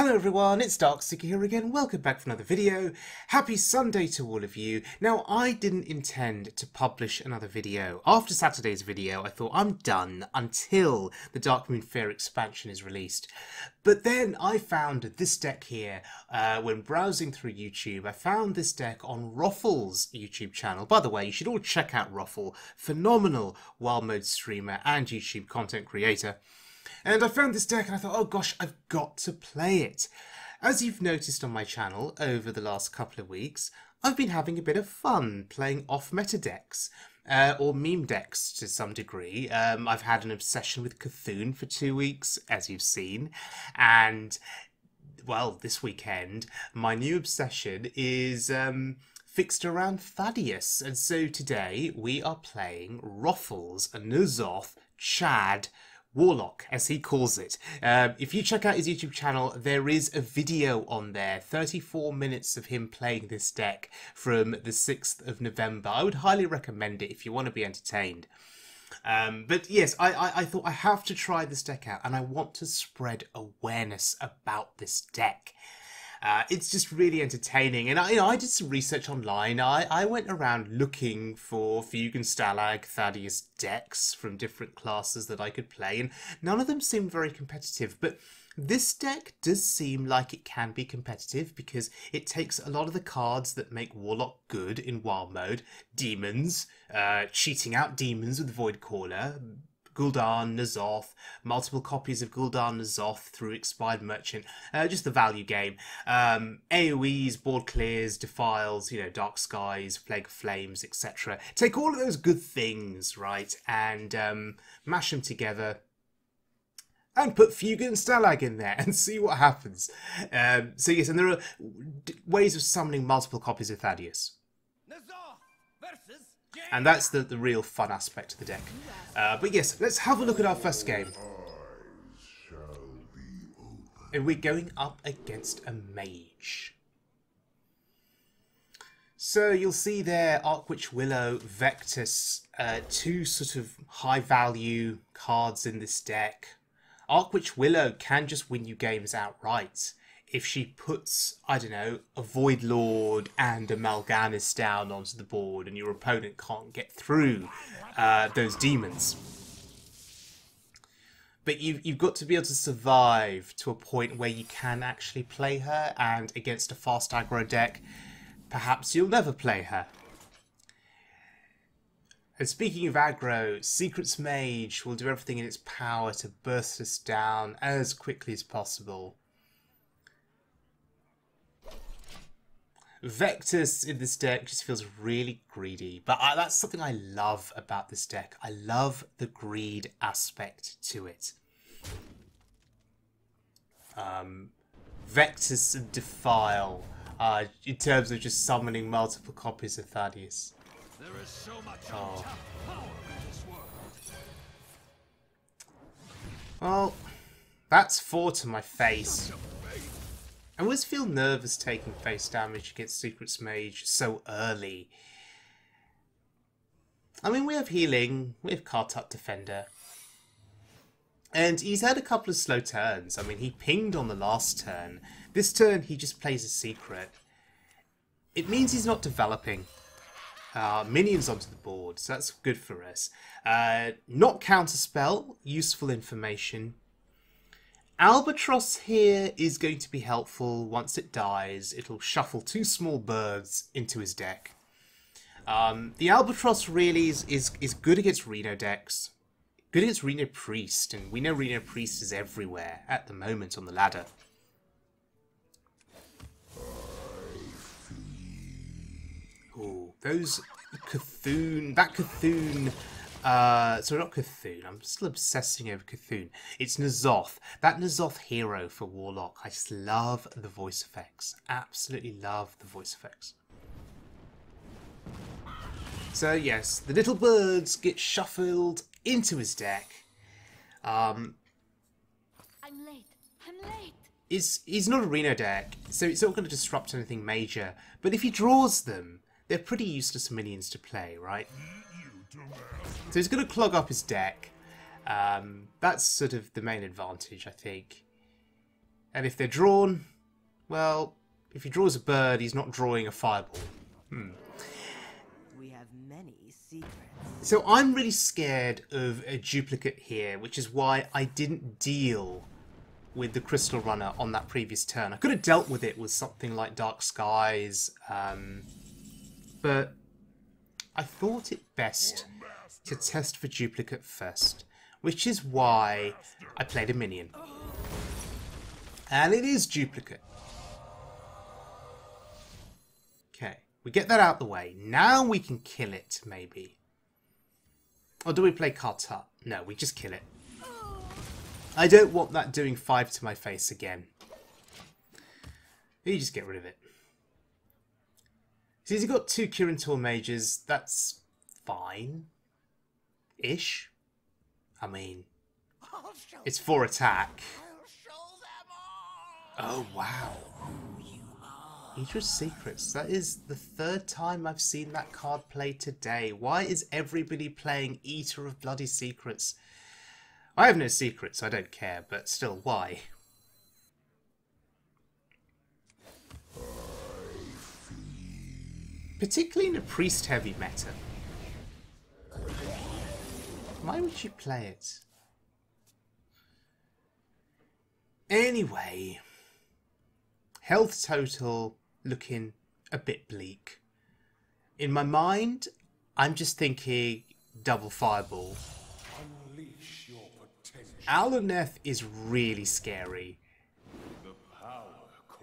Hello everyone, it's Darkseeker here again. Welcome back for another video. Happy Sunday to all of you. Now, I didn't intend to publish another video. After Saturday's video, I thought I'm done until the Darkmoon Faire expansion is released. But then I found this deck here when browsing through YouTube. I found this deck on Roffle's YouTube channel. By the way, you should all check out Roffle. Phenomenal wild mode streamer and YouTube content creator. And I found this deck and I thought, oh gosh, I've got to play it. As you've noticed on my channel over the last couple of weeks, I've been having a bit of fun playing off-meta decks, or meme decks to some degree. I've had an obsession with Cthulhu for 2 weeks, as you've seen, and, well, this weekend, my new obsession is fixed around Thaddius. And so today we are playing Roffle's N'Zoth Chad Warlock, as he calls it. If you check out his YouTube channel, there is a video on there, 34 minutes of him playing this deck from the 6th of November. I would highly recommend it if you want to be entertained. But yes, I thought I have to try this deck out, and I want to spread awareness about this deck. It's just really entertaining, and I did some research online. I went around looking for Feugen and Stalagg, Thaddius decks from different classes that I could play, and none of them seemed very competitive. But this deck does seem like it can be competitive because it takes a lot of the cards that make Warlock good in wild mode. Demons, cheating out demons with Voidcaller, Gul'dan, N'Zoth, multiple copies of Gul'dan, N'Zoth through Expired Merchant, just the value game. AoEs, board clears, defiles, Dark Skies, Plague of Flames, etc. Take all of those good things, right, and mash them together and put Feugen and Stalagg in there and see what happens. So yes, and there are ways of summoning multiple copies of Thaddius. And that's the real fun aspect of the deck. But yes, let's have a look at our first game. And we're going up against a mage. So you'll see there Archwitch Willow, Vectus, two sort of high value cards in this deck. Archwitch Willow can just win you games outright if she puts, I don't know, a Void Lord and a Mal'Ganis down onto the board and your opponent can't get through those demons. But you've got to be able to survive to a point where you can actually play her, and against a fast aggro deck, perhaps you'll never play her. And speaking of aggro, Secrets Mage will do everything in its power to burst us down as quickly as possible. Vectus in this deck just feels really greedy, but that's something I love about this deck. I love the greed aspect to it. Vectus and Defile, in terms of just summoning multiple copies of Thaddius. There is so much power in this world. Well, that's 4 to my face. I always feel nervous taking face damage against Secrets Mage so early. I mean, we have healing, we have Kartuk Defender. And he's had a couple of slow turns. I mean, he pinged on the last turn. This turn, he just plays a secret. It means he's not developing minions onto the board, so that's good for us. Not counterspell, useful information. Albatross here is going to be helpful. Once it dies, it'll shuffle 2 small birds into his deck. The Albatross really is good against Reno decks. Good against Reno Priest, and we know Reno Priest is everywhere at the moment on the ladder. Ooh, those Cthulhu, that Cthulhu... sorry, not Cthulhu. I'm still obsessing over Cthulhu. It's N'Zoth. That N'Zoth hero for Warlock. I just love the voice effects. Absolutely love the voice effects. So yes, the little birds get shuffled into his deck. I'm late. I'm late. He's not a Reno deck, so it's not going to disrupt anything major. But if he draws them, they're pretty useless minions to play, right? So he's going to clog up his deck. That's sort of the main advantage, I think. And if they're drawn, well, if he draws a bird, he's not drawing a fireball. We have many secrets. So I'm really scared of a duplicate here, which is why I didn't deal with the Crystal Runner on that previous turn. I could have dealt with it with something like Dark Skies, but I thought it best to test for duplicate first, which is why I played a minion. And it is duplicate. Okay, we get that out the way. Now we can kill it, maybe. Or do we play Kartut? No, we just kill it. I don't want that doing 5 to my face again. You just get rid of it. See, he's got 2 Kirin Mages. That's fine-ish. I mean, it's 4 attack. Oh, wow. Eater of Secrets. That is the 3rd time I've seen that card played today. Why is everybody playing Eater of Bloody Secrets? I have no secrets, I don't care, but still, why? Particularly in a priest-heavy meta. Why would you play it? Anyway, health total looking a bit bleak. In my mind, I'm just thinking double fireball. Alaneth is really scary.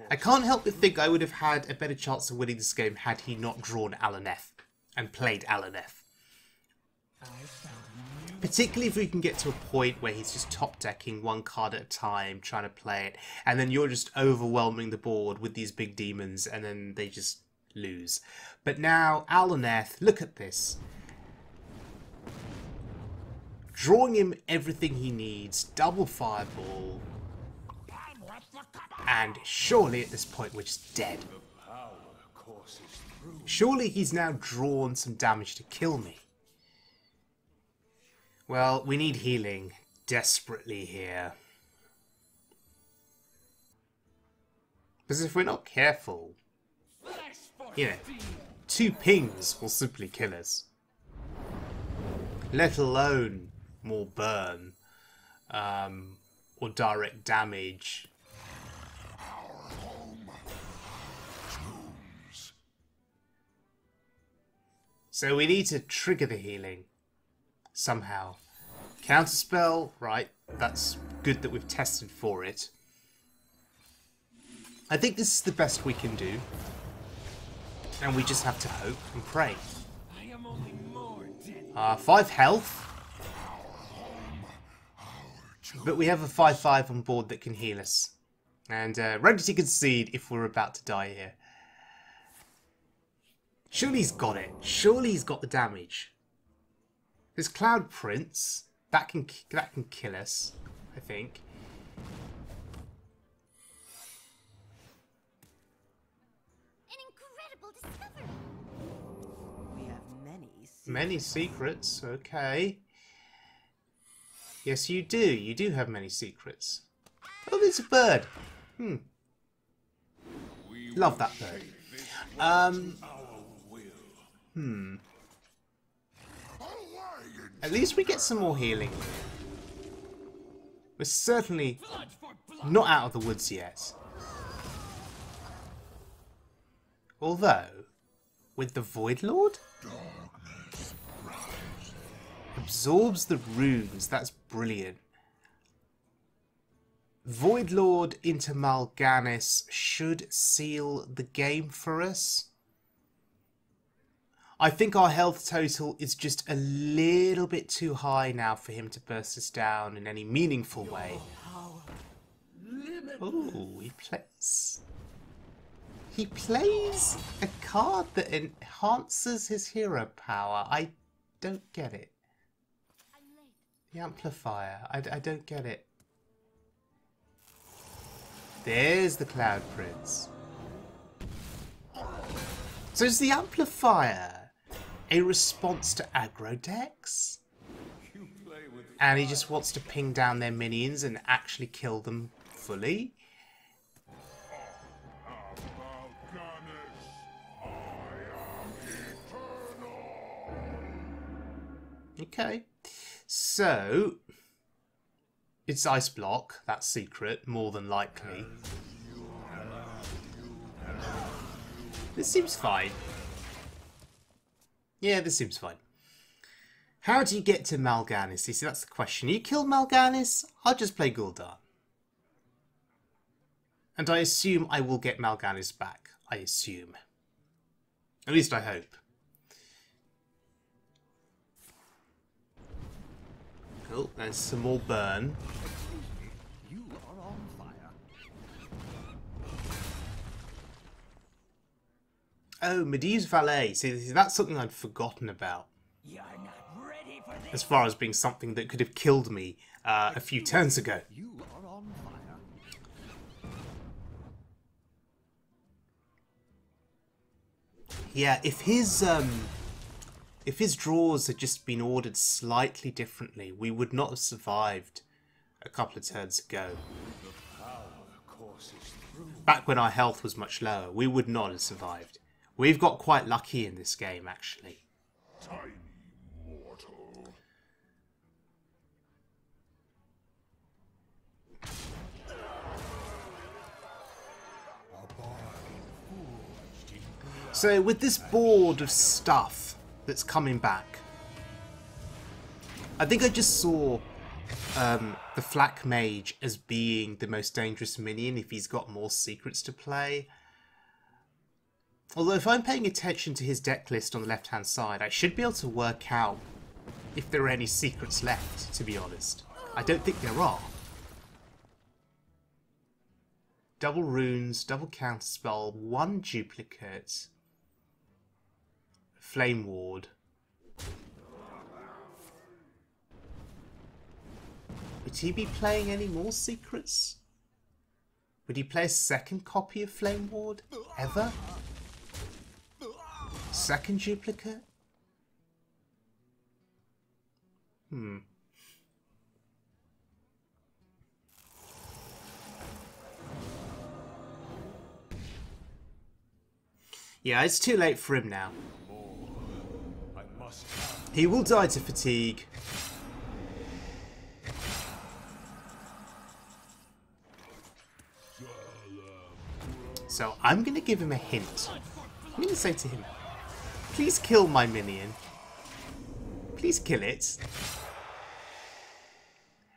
I can't help but think I would have had a better chance of winning this game had he not drawn Alaneth and played Alaneth. Particularly if we can get to a point where he's just top decking 1 card at a time, trying to play it, and then you're just overwhelming the board with these big demons, and then they just lose. But now, Alaneth, look at this. Drawing him everything he needs, double fireball, and surely at this point we're just dead. Surely he's now drawn some damage to kill me. Well, we need healing desperately here. Because if we're not careful, you know, 2 pings will simply kill us. Let alone more burn, or direct damage. So we need to trigger the healing somehow. Counterspell, right, that's good that we've tested for it. I think this is the best we can do. And we just have to hope and pray. 5 health. But we have a 5/5 on board that can heal us. And ready to concede if we're about to die here. Surely he's got it. Surely he's got the damage. There's Cloud Prince. That can kill us, I think. An incredible discovery. We have many secrets. Many secrets, okay. Yes, you do. You do have many secrets. Oh, there's a bird. Love that bird. At least we get some more healing. We're certainly not out of the woods yet. Although, with the Void Lord? Absorbs the runes, that's brilliant. Void Lord into Mal'Ganis should seal the game for us. I think our health total is just a little bit too high now for him to burst us down in any meaningful way. Oh, he plays... He plays a card that enhances his hero power. I don't get it. The Amplifier. I don't get it. There's the Cloud Prince. So is the Amplifier a response to aggro decks? And he just wants to ping down their minions and actually kill them fully? Okay. So, it's Ice Block, that's secret, more than likely. This seems fine. Yeah, this seems fine. How do you get to Mal'Ganis? You see, that's the question. You kill Mal'Ganis, I'll just play Gul'dan. And I assume I will get Mal'Ganis back. I assume. At least I hope. Cool, there's some more burn. You are on fire. Oh, Medivh's Valet. See, that's something I'd forgotten about. You're not ready for this. As far as being something that could have killed me a few turns ago. You are on fire. Yeah, if his draws had just been ordered slightly differently, we would not have survived a couple of turns ago. Back when our health was much lower, we would not have survived. We've got quite lucky in this game, actually. Tiny mortal. So with this board of stuff that's coming back, I think I just saw the Flak Mage as being the most dangerous minion if he's got more secrets to play. Although if I'm paying attention to his deck list on the left hand side, I should be able to work out if there are any secrets left, to be honest. I don't think there are. Double runes, double counterspell, 1 duplicate, flame ward. Would he be playing any more secrets? Would he play a second copy of flame ward? Ever? Second duplicate? Yeah, it's too late for him now. I must have. He will die to fatigue. So I'm going to give him a hint. I'm going to say to him, please kill my minion. Please kill it.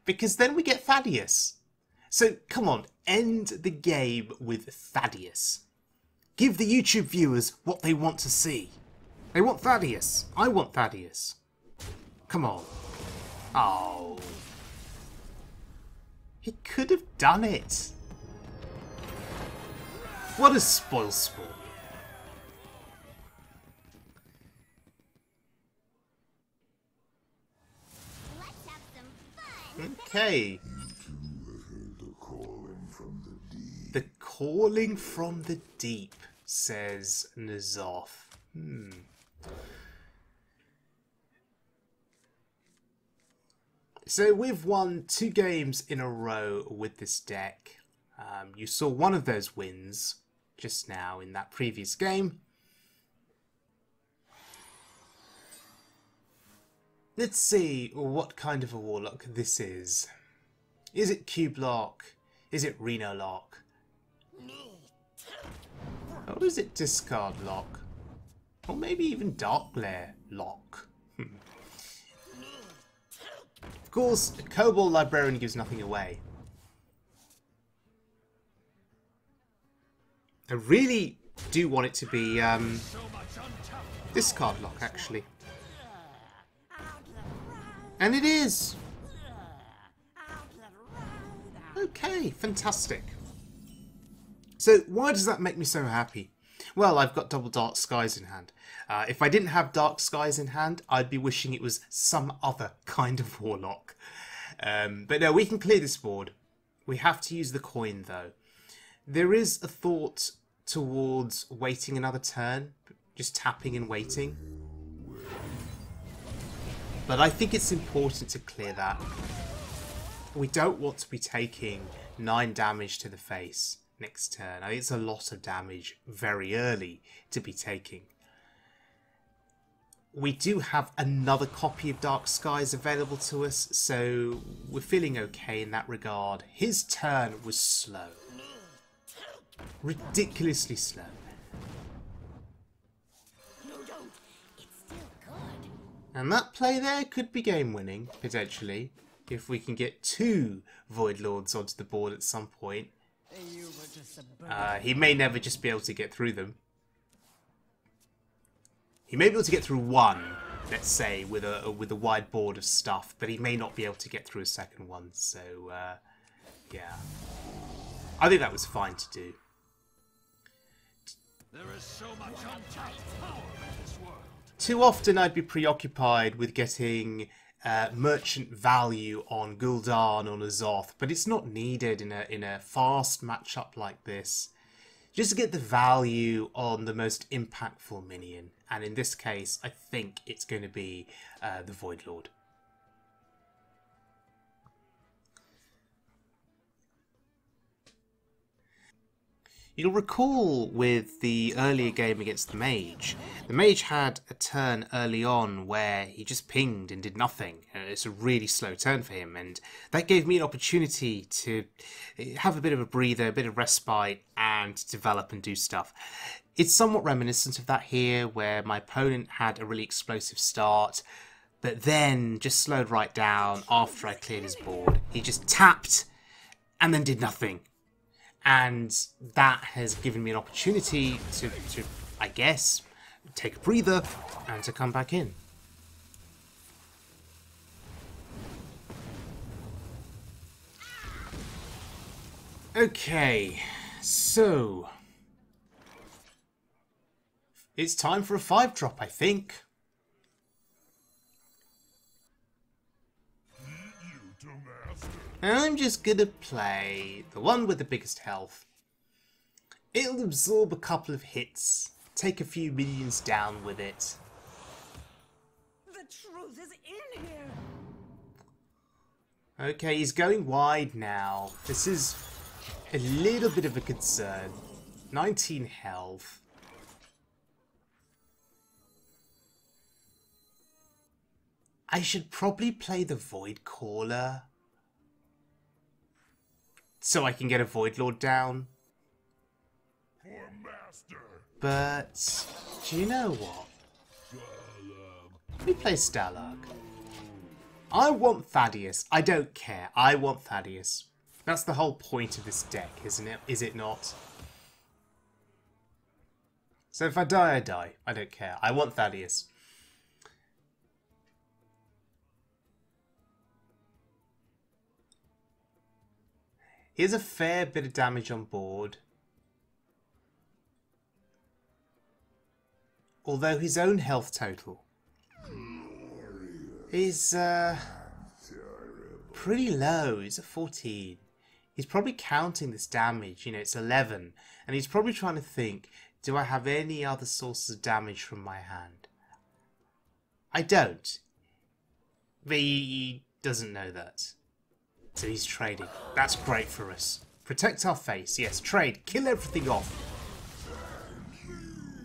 Because then we get Thaddius. So come on, end the game with Thaddius. Give the YouTube viewers what they want to see. They want Thaddius. I want Thaddius. Come on. Oh. He could have done it. What a spoil sport. Let's have some fun. Okay. The calling from the deep. The calling from the deep, says N'Zoth. So we've won 2 games in a row with this deck. You saw one of those wins just now in that previous game. Let's see what kind of a Warlock this is. Is it Cube Lock? Is it Reno Lock? Or is it Discard Lock? Or maybe even Dark Glare Lock? Of course, Kobold Librarian gives nothing away. I really do want it to be Discard Lock, actually. And it is! Okay, fantastic. So, why does that make me so happy? Well, I've got double Dark Skies in hand. If I didn't have Dark Skies in hand, I'd be wishing it was some other kind of Warlock. But no, we can clear this board. We have to use the coin, though. There is a thought towards waiting another turn, just tapping and waiting. But I think it's important to clear that. We don't want to be taking 9 damage to the face next turn. I think it's a lot of damage very early to be taking. we do have another copy of Dark Skies available to us, so we're feeling okay in that regard. His turn was slow. Ridiculously slow. No, don't. It's still good. And that play there could be game winning, potentially, if we can get 2 Void Lords onto the board at some point. You were just a bird. He may never just be able to get through them. He may be able to get through one, let's say, with a wide board of stuff, but he may not be able to get through a second one. So, yeah, I think that was fine to do. There is so much untapped power in this world. Too often I'd be preoccupied with getting merchant value on Gul'dan, on Azoth, but it's not needed in a fast matchup like this. Just to get the value on the most impactful minion, and in this case, I think it's going to be the Void Lord. You'll recall with the earlier game against the Mage had a turn early on where he just pinged and did nothing. It's a really slow turn for him, and that gave me an opportunity to have a bit of a breather, a bit of respite, and develop and do stuff. It's somewhat reminiscent of that here, where my opponent had a really explosive start, but then just slowed right down after I cleared his board. He just tapped and then did nothing. And that has given me an opportunity to, I guess, take a breather and to come back in. Okay, so it's time for a 5-drop, I think. I'm just gonna play the one with the biggest health. It'll absorb a couple of hits, take a few minions down with it. The truth is in here. Okay, he's going wide now. This is a little bit of a concern. 19 health. I should probably play the Void Caller, so I can get a Void Lord down. But do you know what? Let me play Stalagg. I want Thaddius. I don't care. I want Thaddius. That's the whole point of this deck, isn't it? Is it not? So if I die, I die. I don't care. I want Thaddius. He has a fair bit of damage on board. Although his own health total is pretty low. He's at 14. He's probably counting this damage. You know, it's 11. And he's probably trying to think, do I have any other sources of damage from my hand? I don't. But he doesn't know that. So he's trading. That's great for us. Protect our face. Yes, trade. Kill everything off.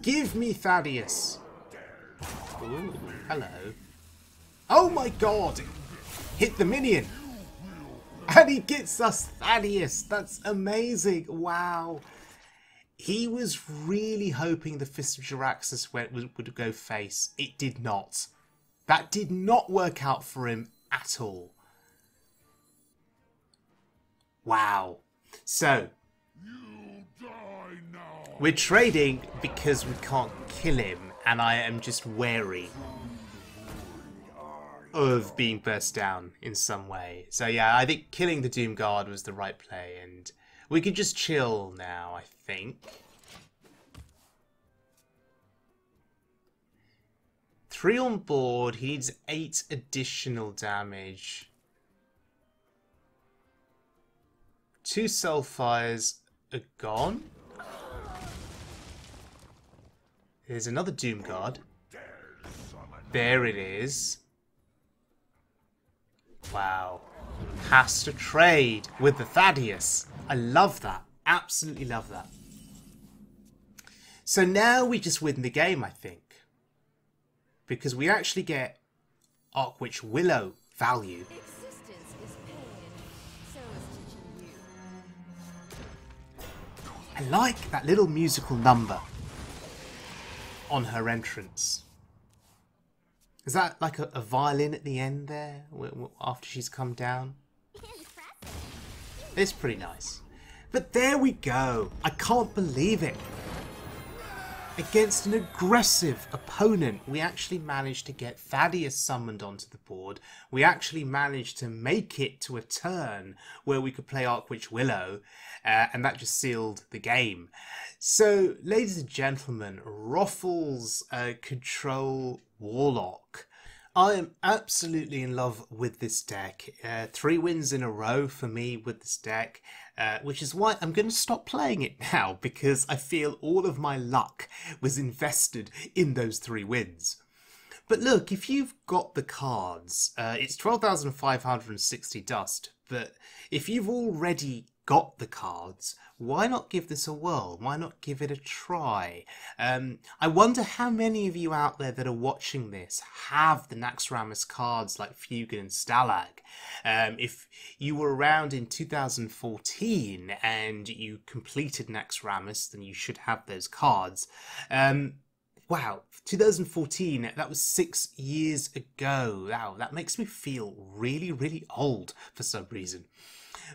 Give me Thaddius. Ooh, hello. Oh my god! Hit the minion! And he gets us Thaddius. That's amazing. Wow. He was really hoping the Fist of Jaraxxus would go face. It did not. That did not work out for him at all. Wow. So, we're trading because we can't kill him, and I am just wary of being burst down in some way. So yeah, I think killing the Doom Guard was the right play, and we could just chill now, I think. 3 on board, he needs 8 additional damage. 2 Soulfires are gone. There's another Doom Guard. There it is. Wow. Has to trade with the Thaddius. I love that. Absolutely love that. So now we just win the game, I think. because we actually get Archwitch Willow value. Existence is pain. So is teaching you. I like that little musical number on her entrance. Is that like a violin at the end there, after she's come down? It's pretty nice. But there we go. I can't believe it. Against an aggressive opponent, we actually managed to get Thaddius summoned onto the board. We actually managed to make it to a turn where we could play Archwitch Willow, and that just sealed the game. So, ladies and gentlemen, Roffle's control Warlock. I am absolutely in love with this deck. 3 wins in a row for me with this deck, which is why I'm going to stop playing it now, because I feel all of my luck was invested in those 3 wins. But look, if you've got the cards, it's 12,560 dust, but if you've already got the cards, why not give this a whirl? Why not give it a try? I wonder how many of you out there that are watching this have the Naxxramas cards like Feugen and Stalagg. If you were around in 2014 and you completed Naxxramas, then you should have those cards. Wow, 2014, that was 6 years ago. Wow, that makes me feel really, really old for some reason.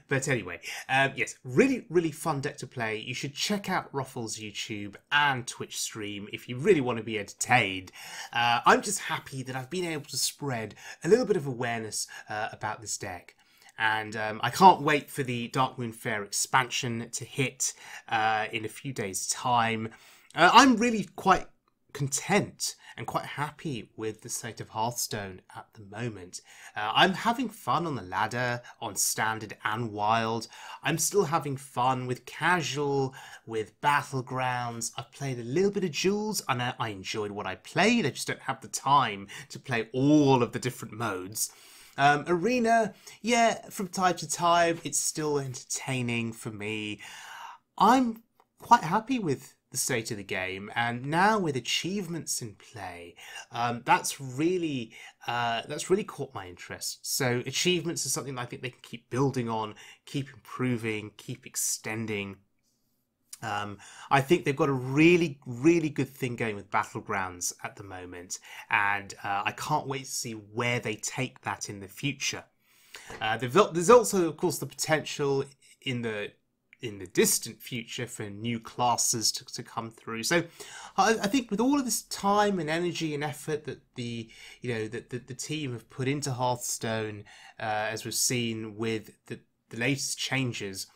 But anyway, yes, really fun deck to play. You should check out Roffle's YouTube and Twitch stream if you really want to be entertained. I'm just happy that I've been able to spread a little bit of awareness about this deck. And I can't wait for the Darkmoon Faire expansion to hit in a few days' time. I'm really quite content and quite happy with the state of Hearthstone at the moment. I'm having fun on the ladder, on standard and wild. I'm still having fun with casual, with battlegrounds. I've played a little bit of duels and I enjoyed what I played. I just don't have the time to play all of the different modes. Arena, yeah, from time to time, it's still entertaining for me. I'm quite happy with the state of the game, and now with achievements in play, that's really caught my interest. So achievements are something I think they can keep building on, keep improving, keep extending. I think they've got a really good thing going with Battlegrounds at the moment, and I can't wait to see where they take that in the future. There's also, of course, the potential in the distant future for new classes to come through. So I think with all of this time and energy and effort that the team have put into Hearthstone, as we've seen with the latest changes,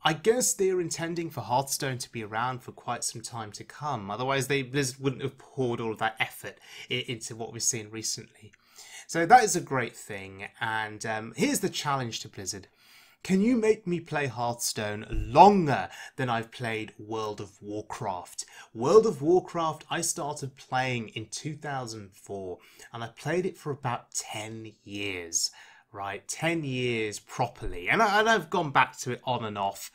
I guess they're intending for Hearthstone to be around for quite some time to come. Otherwise, Blizzard wouldn't have poured all of that effort into what we've seen recently. So that is a great thing. And here's the challenge to Blizzard. Can you make me play Hearthstone longer than I've played World of Warcraft? World of Warcraft, I started playing in 2004, and I played it for about 10 years. Right, 10 years properly, and I've gone back to it on and off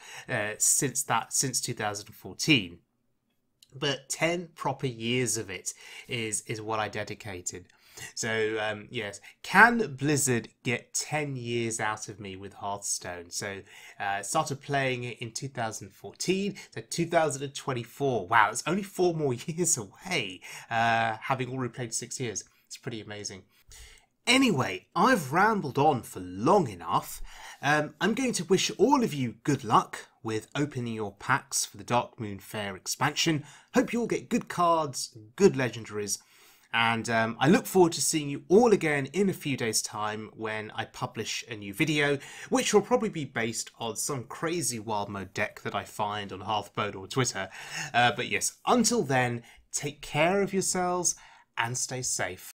since 2014. But 10 proper years of it is what I dedicated. So yes, can Blizzard get 10 years out of me with Hearthstone? So started playing it in 2014, so 2024. Wow, it's only 4 more years away, having already played 6 years. It's pretty amazing. Anyway, I've rambled on for long enough. I'm going to wish all of you good luck with opening your packs for the Darkmoon Faire expansion. Hope you all get good cards, good legendaries, and I look forward to seeing you all again in a few days' time when I publish a new video, which will probably be based on some crazy wild mode deck that I find on Hearthstone or Twitter. But yes, until then, take care of yourselves and stay safe.